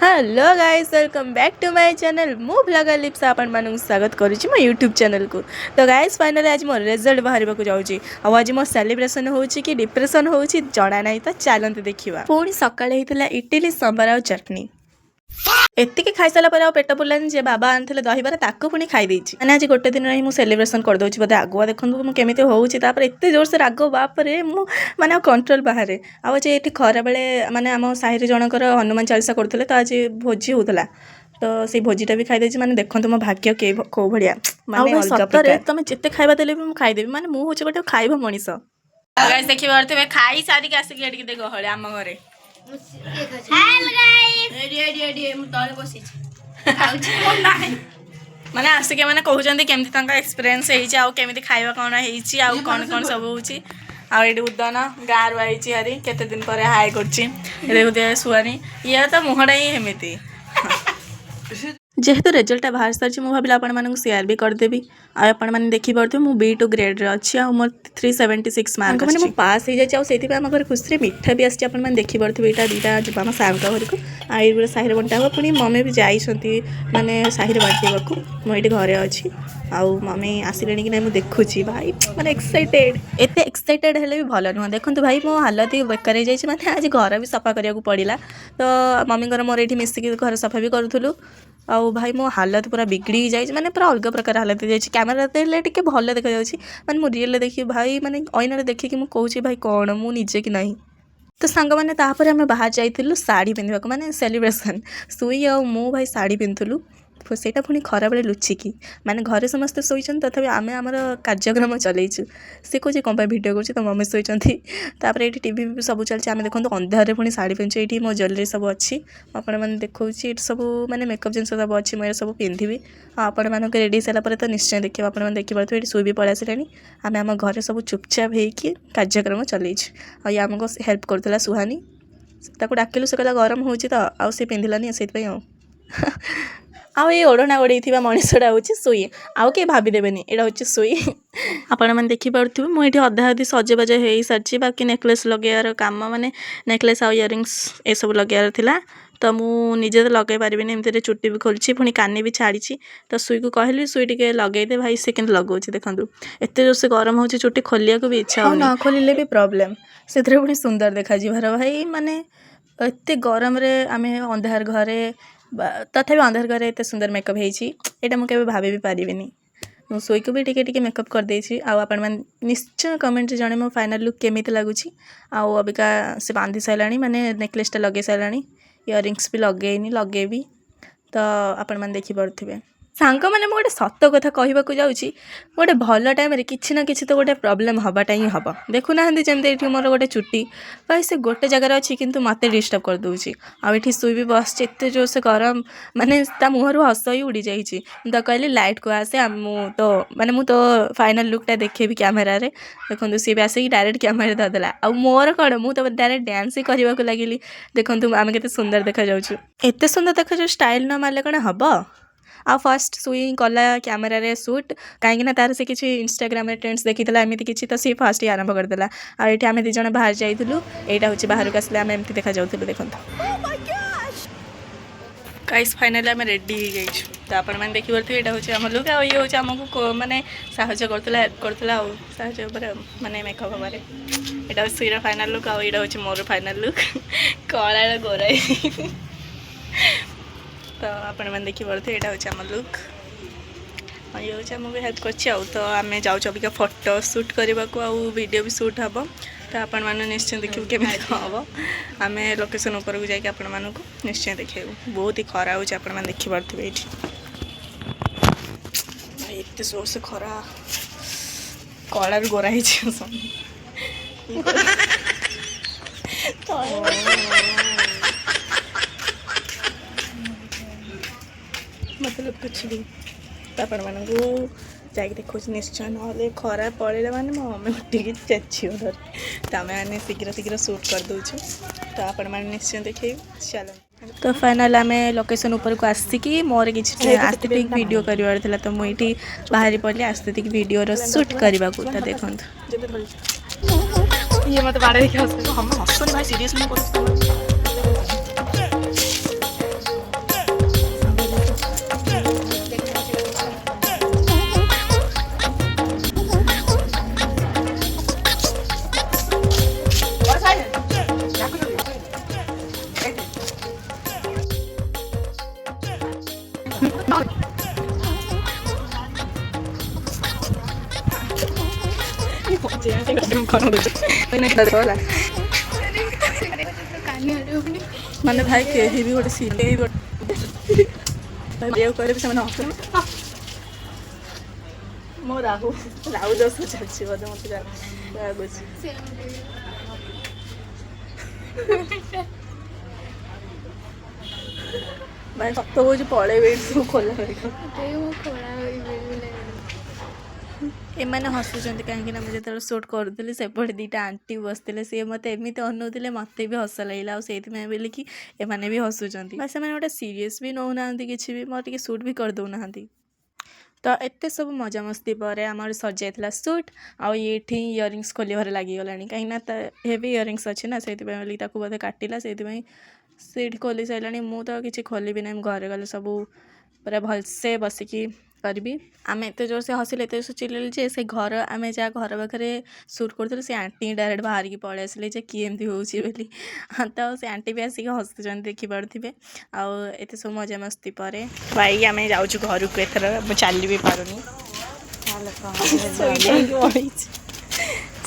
Hello guys welcome back to my channel मु blogger Lipsa आपण मानक स्वागत करुच्ची मो यूट्यूब चैनल को। तो गाइस फाइनली आज मो रिजल्ट बाहर को जाऊँगी आज मो सेलिब्रेशन होची कि डिप्रेशन होची जणा नहीं तो चलते देखा। पुणी सकाळे होता इडली सांबार और चटनी एतिकी खाई सारा पर पेट पुरलानी जे बाबा आनी दहीबार ताकू पुणी खाई मैंने आज गोटे दिन ही सेलिब्रेशन कर दूसरी बोधे आगुआ देखो मुझे होपर एत जोर से राग बापरे माने कंट्रोल बाहर आज ये खरा बेले माने आम साहिर जनकर हनुमान चालीसा करते तो आज भोजी होता तो से भोजीटा भी खाई माने देखो मो भाग्य के कौ भाया माने तुम जिते खाଇବା देले भी खाईदेवी माने मु हूँ गोटे खाइब मनीष देखिए खाई सारिक आसिक गहले आम घरे माने आसिके माने कहते केमती एक्सपीरियंस होमती खाଇବା कौन हो कौन कौन सब होती उदन गाँव आई हारी केते दिन पर हाई कर शुआनी ये तो मुहटा ही एमती जेहेतु रिजल्ट बाहर सारी मुझे भाविला आपको सेयार भी करदेवी आपण मैंने देखिपे मुझे B2 ग्रेड अच्छी आ मोर 376 मार्क मैंने पास हो जाए आम घर खुशी मिठा भी आसी देखिपे यहाँ दुटा जब आम सार घर को आई साहिर बंटा हम पुणी मम्मी भी जाइए माने साहिर बांटा मुझे घरे अच्छी आउ मम्मी आसिले कि मुझे देखुची भाई मैंने एक्साइटेड एत एक्साइटेड हेले भी भल नुह देखो भाई मो हालत बेकार हो जाए मतलब आज घर भी सफा करा पड़ा तो मम्मी मोर ये मिसिक घर सफा भी करूँ आउ भाई मो हालत पूरा बिगड़ी जाए मैंने पूरा अलग प्रकार हालत हो कैमेरा देखे टे भल देखा माने मो रियल देखिए भाई माने अइना देखिए कि मुझे भाई कौन मुझे कि नहीं तो सांग मैंने तापर आम बाहर जाइलु साड़ी पिंधवाक माने सेलिब्रेशन सुई आ मु भाई साड़ी पिंधुलु सेटा पुणी खरा बेले लुचिकी माने घरे समस्ते शोचन तथापि आमे आमर कार्यक्रम चलैचु से कहे कौन भिडियो कर तो मम्मी शोचती तापर ये टीवी भी सब चलती आम देखो अंधारे पुणी साड़ी पिंधु ये मो ज्वेलरी सब अच्छी आपण मैंने देखा सब माने मेकअप जिन सब अच्छी मुझे सब पिंधि आपण मानक रेडी सारापर तो निश्चय देखिए आप देखिए ये शुई भी पड़ा आसानी आम आम घर सब चुपचाप होगी कार्यक्रम चलैचु आ आमको हेल्प करता सुहानी ताको डाकिलु से कहला गरम हो तो सी पिंधिलानी से ये ओढ़ना ओढ़ी मनीषटा हूँ सुई आउ कहीं भावीदेवेनि यहाँ हूँ सुई आपण मैंने देखिपे मुझे अधा अधी सजबाज हो सारी बाकी नेकलेस लगेबार कम माने नेकलेस आ इयरिंग्स ये सब लगेबार थिला तो मुझे तो लगे पारि एमती चुट्टी भी खोली पुणी कानी भी छाड़ी तो सुई को कहली सुई टे लगेदे भाई से कि लगुच देखो एत जोर से गरम हो चुट्टी खोलिया को भी इच्छा न खोलिले भी प्रॉब्लम से पुणी सुंदर देखा भाई माने एत गरम आम अंधार घरे तथापि अंधार घरे एत सुंदर मेकअप होटा मुझे भाभी भी पारिनी मु सोई को भी टिके मेकअप कर देछि आपण मैंने निश्चय कमेंट जणे मो फाइनल लुक केमिति लागुछि आउ अबिका से बांधी साराणी माने नेकलेसटा लगे साराणी इयरिंग्स भी लगेनी लगेबी तो आपण मैंने देखि पड़थिबे सांग मैंने गोटे सत कथा कहवाक जाऊँगी गोटे भल टाइम कि ना कि तो गोटे प्रोब्लेम हवाटा ही हम देखुना जमी मोर गोटे चुट्टी भाई से गोटे जगार अच्छी किंतु मत डिस्टर्ब कर दूची आठी शुई भी बस एत जोर से गरम माने मुहर हस ही उड़ी जाइए तो कहली लाइट को आसे तो माने मु तो फाइनल लुकटा देखेबी कैमेरा देखो सी भी आसिक डायरेक्ट कैमेरा धरदेला आ मोर कौन मुझे डायरेक्ट डांस ही करने को लगिली देखो आम के सुंदर देखा जाऊँ एत सुंदर देखा स्टाइल न मारे कौन हम आ फर्स्ट सुई कला कैमेरा रे शूट कहीं तार से किसी इंस्टाग्राम रे ट्रेंड्स देखी एमती किसी तो सी फास्ट ही आरंभ करदेला आठ आम दीज बाहर जाइलु यहाँ हूँ बाहर को आसले आम एमती देखा जाऊँ देखो गाइस फाइनली आम रेडी हो गई तो आप देखिपे यहाँ हूँ आम लुक ये हूँ आमको माने साहय करता हेल्प करता साहय माने मेकअप हमारे यहाँ हूँ सुईर फाइनाल लुक आउ यहाँ हूँ मोर फाइनाल लुक कला गोराई तो आपण मैंने देखिपे यहाँ हूँ आम लुक ये हूँ आमको हेल्प कर तो आम जाऊँ अबिका फोटो शूट करने को वीडियो भी शूट हम तो आपण मैंने निश्चय देखिए केमी हम आम लोकेशन उपर को जाकि आपण मानक निश्चय देखिए बहुत ही खरा हो देखिपे ये एत जोर से खरा कला भी गोरा मतलब कुछ भी तो आपण मानू जाकि देखो निश्चय ना खरा पड़े माने मो मम्मी उठिकी चेची उधर तो आम मैंने शीघ्र शीघ्र शूट कर दूँ तो आपण मैंने निश्चय देखे चलो तो फाइनल आम लोकेशन उपर को आसिकी मोर किसी आस्थेटिक वीडियो कर तो मुझे बाहरी पड़ी आस्थेटिक वीडियो शूट करने को तो देखो ये मत बाड़े हम हसन भाई सीरियसली ମାନେ ଭାଇ କେହି ବି ଗୋଟେ ସିଲେଇ କହିଲେ ବି ସେମାନେ ହସ ମୋ ରାହୁ ଦୋଷ ଚାଲିଛି ବୋଧେ ମତେ ଲାଗୁଛି। ଭାଇ ସତ କହୁଛି ପଳେଇବେ ସବୁ ଖୋଲା ଏମାନେ ହସୁଛନ୍ତି କାହିଁକି ନା ମୁଁ ଯେତେବେଳେ ସୁଟ୍ କରୁଥିଲି ସେପଟେ ଦୁଇଟା ଆଣ୍ଟି ବସିଥିଲେ ସିଏ ମୋତେ ଏମିତି ଅନଉଥିଲେ ମୋତେ ବି ହସ ଲାଗିଲା ଆଉ ସେଇଥିପାଇଁ ବୋଲିକି ଏମାନେ ବି ହସୁଛନ୍ତି ବା ସେମାନେ ଗୋଟେ ସିରିୟସ୍ ବି ନେଉନାହାନ୍ତି କିଛି ବି ମୋର ଟିକେ ସୁଟ୍ ବି କରିଦେଉନାହାନ୍ତି। ତ ଏତେ ସବୁ ମଜାମସ୍ତି ପରେ ଆମର ସରିଯାଇଥିଲା ସୁଟ୍ ଆଉ ଏଇଠି ଇୟରିଙ୍ଗସ୍ ଖୋଲିବାରେ ଲାଗିଗଲାଣି କାହିଁକିନା ତା ହେଭି ଇୟରିଙ୍ଗସ୍ ଅଛି ନା ସେଇଥିପାଇଁ ବୋଲି ତାକୁ ବୋଧେ କାଟିଲା ସେଇଥିପାଇଁ ସେଇଠି ଖୋଲି ସାରିଲାଣି। ମୁଁ ତ କିଛି ଖୋଲିବି ନାହିଁ, ମୁଁ ଘରେ ଗଲେ ସବୁ ପୁରା ଭଲସେ ବସିକି କରିବି। ଆମେ ଏତେ ଜୋରସେ ହସିଲେ ଏତେ ଜୋରସେ ଚିଲେଇଲେ ଯେ ସେ ଘର ଆମେ ଯାହା ଘର ପାଖରେ ସୁଟ୍ କରୁଥିଲୁ ସେ ଆଣ୍ଟି ଡାଇରେକ୍ଟ ବାହାରିକି ପଳେଇ ଆସିଲେ ଯେ କିଏ ଏମିତି ହେଉଛି ବୋଲି। ତ ସେ ଆଣ୍ଟି ବି ଆସିକି ହସୁଛନ୍ତି ଦେଖିପାରୁଥିବେ। ଆଉ ଏତେ ସବୁ ମଜାମସ୍ତି ପରେ ଭାଇ ଆମେ ଯାଉଛୁ ଘରକୁ ଏଥର ମୁଁ ଚାଲି ବି ପାରୁନି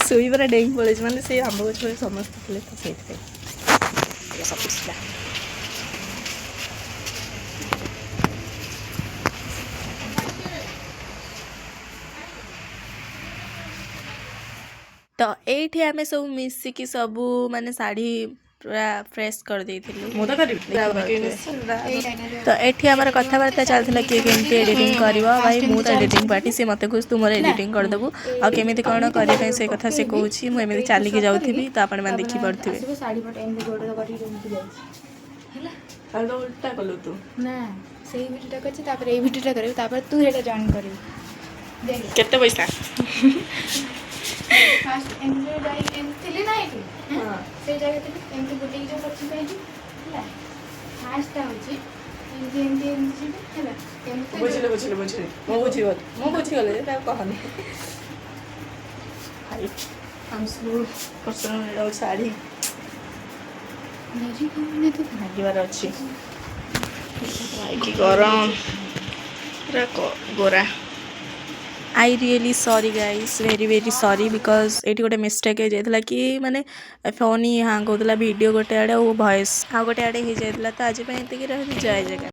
ଶୋଇ ପୁରା ଡେଇଁକି ପଳେଇଛି ମାନେ ସେ ଆମ୍ବ ଗଛରେ ସମସ୍ତେ ଥିଲେ ତ ସେଇଥିପାଇଁ ସବୁ ଥିଲା। ତ ଏଇଠି ଆମେ ସବୁ ମିଶିକି ସବୁ ମାନେ ଶାଢ଼ୀ ପୁରା ଫ୍ରେସ୍ କରିଦେଇଥିଲୁ। ମୁଁ ତ କରିବି ତ ଏଠି ଆମର କଥାବାର୍ତ୍ତା ଚାଲିଥିଲା କିଏ କେମିତି ଏଡ଼ିଟିଂ କରିବ। ଭାଇ ମୁଁ ତ ଏଡ଼ିଟିଂ ପାର୍ଟି ସେ ମୋତେ କହୁଛି ତୁ ମୋର ଏଡ଼ିଟିଂ କରିଦେବୁ ଆଉ କେମିତି କ'ଣ କରିବା ପାଇଁ ସେ କଥା ସେ କହୁଛି। ମୁଁ ଏମିତି ଚାଲିକି ଯାଉଥିବି ତ ଆପଣମାନେ ଦେଖିପାରୁଥିବେ। ଉଲ୍ଟା କଲୁ ତୁ ନା ସେଇ ଭିଡ଼ିଓଟା କରିଛି ତାପରେ ଏଇ ଭିଡ଼ିଓଟା କରିବୁ ତାପରେ ତୁ ସେଇଟା ଜଏନ୍ କରିବୁ। କେତେ ପଇସା ଫାଷ୍ଟ ଏମିତି ଯାଇକି ଏମିତି ଥିଲି ନା ଏଇଠି ସେଇ ଜାଗା ଥିଲି ଏମିତି ବୁଲିକି ଯେଉଁ ପଛକୁ ହେଇଛି ହେଲା। ଫାଷ୍ଟଟା ହେଉଛି ଏମିତି ଏମିତି ଏମିତି ଯିବି ହେଲା। ବୁଝିଲି ମୁଁ ବୁଝିଗଲି ତାକୁ କହନି ଭାଇ ଆମେ ସବୁ ପସନ୍ଦ ମିଳିଯାଉଛି ଶାଢ଼ୀ ମାଗିବାର ଅଛି। ଭାଇ କି ଗରମ ପୁରା ଗୋରା। I really sorry guys very sorry because ଏଇଠି ଗୋଟେ ମିଷ୍ଟେକ୍ ହେଇଯାଇଥିଲା କି ମାନେ ଫୋନ୍ ହିଁ ହ୍ୟାଙ୍ଗ୍ ହେଉଥିଲା ଭିଡ଼ିଓ ଗୋଟେ ଆଡ଼େ ଆଉ ଭଏସ୍ ଆଉ ଗୋଟେ ଆଡ଼େ ହେଇଯାଇଥିଲା। ତ ଆଜି ପାଇଁ ଏତିକି ରହିଲି ଜୟ ଜଗନ୍ନାଥ।